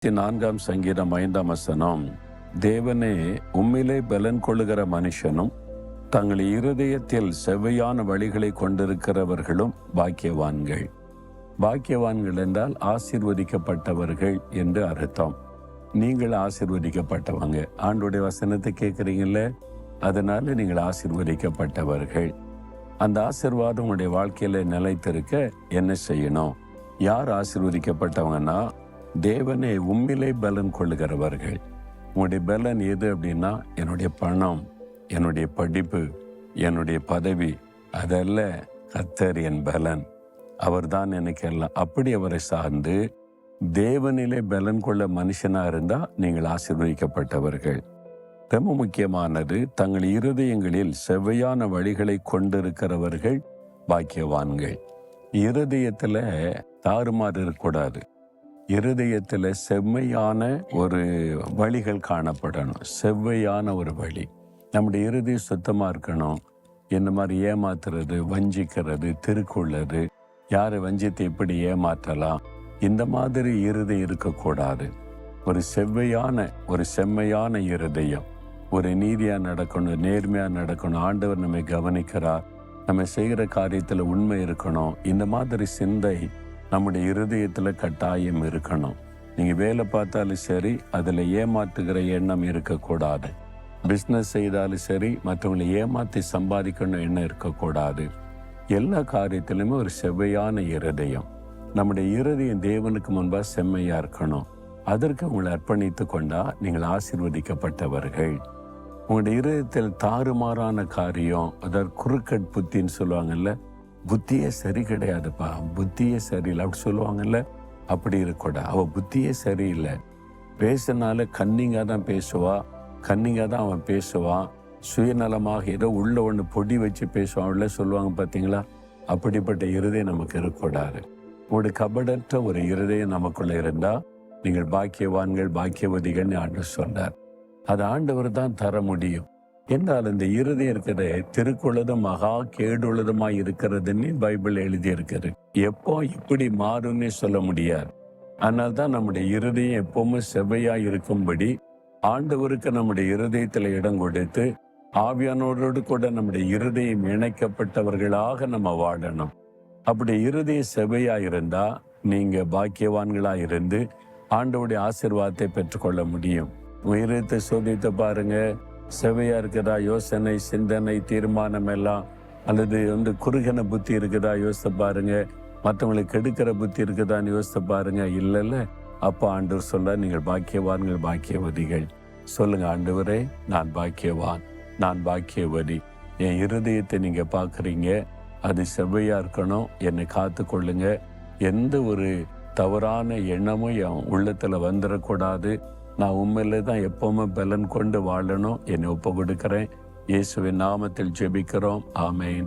4ஆம் சங்கீதம் 5ஆம் வசனம், தேவனே உம்மிலே பலன் கொள்ளுகிற மனுஷனும் தங்கள் இருதயத்தில் செவ்வையான வழிகளை கொண்டிருக்கிறவர்களும் பாக்கியவான்கள். பாக்கியவான்கள் என்றால் ஆசீர்வதிக்கப்பட்டவர்கள் என்று அர்த்தம். நீங்கள் ஆசீர்வதிக்கப்பட்டவங்க. ஆண்டோடைய வசனத்தை கேட்குறீங்கல்ல, அதனால நீங்கள் ஆசீர்வதிக்கப்பட்டவர்கள். அந்த ஆசீர்வாதம் உங்களுடைய வாழ்க்கையில நிலைத்திருக்க என்ன செய்யணும்? யார் ஆசீர்வதிக்கப்பட்டவங்கன்னா, தேவனே உம்மிலே பலன் கொள்ளுகிறவர்கள். உங்களுடைய பலன் எது அப்படின்னா, என்னுடைய பணம், என்னுடைய படிப்பு, என்னுடைய பதவி, அதல்ல. கர்த்தர் என் பலன், அவர் தான் எனக்கு எல்லாம். அப்படி அவரை சார்ந்து தேவனிலே பலன் கொள்ள மனுஷனா இருந்தா நீங்கள் ஆசீர்வதிக்கப்பட்டவர்கள். ரொம்ப முக்கியமானது, தங்கள் இருதயங்களில் செவ்வையான வழிகளை கொண்டிருக்கிறவர்கள் பாக்கியவான்கள். இருதயத்துல தாறுமாறு இருக்கக்கூடாது. இருதயத்தில் செம்மையான ஒரு வழிகள் காணப்படணும். செவ்வையான ஒரு வழி. நம்முடைய இருதயம் சுத்தமாக இருக்கணும். இந்த மாதிரி ஏமாத்துறது, வஞ்சிக்கிறது, திருக்குள்ளது, யாரை வஞ்சித்து எப்படி ஏமாற்றலாம், இந்த மாதிரி இருதயம் இருக்கக்கூடாது. ஒரு செம்மையான இருதயம், ஒரு நீதியாக நடக்கணும், நேர்மையாக நடக்கணும். ஆண்டவர் நம்மை கவனிக்கிறார், நம்ம செய்கிற காரியத்தில் உண்மை இருக்கணும். இந்த மாதிரி சிந்தை நம்முடைய இருதயத்தில் கட்டாயம் இருக்கணும். நீங்கள் வேலை பார்த்தாலும் சரி, அதில் ஏமாற்றுகிற எண்ணம் இருக்கக்கூடாது. பிஸ்னஸ் செய்தாலும் சரி, மற்றவங்களை ஏமாற்றி சம்பாதிக்கணும் எண்ணம் இருக்கக்கூடாது. எல்லா காரியத்திலுமே ஒரு செவ்வையான இருதயம். நம்முடைய இருதயம் தேவனுக்கு முன்பாக செம்மையாக இருக்கணும். அதற்கு உங்களை அர்ப்பணித்து கொண்டா நீங்கள் ஆசீர்வதிக்கப்பட்டவர்கள். உங்களுடைய இருதயத்தில் தாறுமாறான காரியம், அதாவது குறுக்கட் புத்தின்னு சொல்லுவாங்கல்ல, புத்தியே சரி கிடையாதுப்பா, புத்தியே சரியில்லை அப்படி சொல்லுவாங்கல்ல, அப்படி இருக்கக்கூடாது. அவள் புத்தியே சரியில்லை, பேசினால கன்னிங்காக தான் பேசுவா, கன்னிங்காக தான் அவன் பேசுவான், சுயநலமாக ஏதோ உள்ள ஒன்று பொடி வச்சு பேசுவான் அவள சொல்லுவாங்க பார்த்தீங்களா. அப்படிப்பட்ட இருதயம் நமக்கு இருக்கக்கூடாது. ஒரு கபடற்ற ஒரு இருதயம் நமக்குள்ள இருந்தால் நீங்கள் பாக்கியவான்கள், பாக்கியவதிகள்னு ஆண்டவர் சொன்னார். அது ஆண்டவர் தான் தர முடியும். என்றால் இந்த இருதயம் இருக்கிற திருக்குள்ளதும் மகா கேடுள்ளதுமாய் இருக்கிறதுன்னு பைபிள் எழுதியிருக்கிறது. எப்போ இப்படி மாறும்னே சொல்ல முடியாது. அதனால தான் நம்முடைய இருதயம் எப்பவுமே செவ்வையாய் இருக்கும்படி ஆண்டவருக்கு நம்முடைய இருதயத்தில் இடம் கொடுத்து ஆவியானோரோடு கூட நம்முடைய இருதயம் இணைக்கப்பட்டவர்களாக நம்ம வாழணும். அப்படி இருதயம் செவ்வையாக இருந்தா நீங்க பாக்கியவான்களா இருந்து ஆண்டவருடைய ஆசீர்வாதத்தை பெற்றுக்கொள்ள முடியும். இருதயத்தை சோதித்து பாருங்க. செவ்வையா இருக்குதா யோசனை, சிந்தனை, தீர்மானம் எல்லாம், அல்லது குறுகின புத்தி இருக்குதா யோசித்து பாருங்க. மற்றவங்களுக்கு கெடுக்கிற புத்தி இருக்குதான்னு யோசித்து பாருங்க. இல்லைல்ல, அப்போ ஆண்டவர் சொல்ல நீங்கள் பாக்கியவான்கள், பாக்கியவதிகள். சொல்லுங்க, ஆண்டவரே நான் பாக்கியவான், நான் பாக்கியவதி. என் இருதயத்தை நீங்க பார்க்குறீங்க, அது செவ்வையா இருக்கணும், என்னை காத்து கொள்ளுங்க. எந்த ஒரு தவறான எண்ணமும் என் உள்ளத்துல வந்துடக்கூடாது. நான் உண்மையிலே தான் எப்பவுமே பலன் கொண்டு வாழணும். என்னை ஒப்பு கொடுக்கிறேன். இயேசுவின் நாமத்தில் ஜெபிக்கிறோம். ஆமேன்.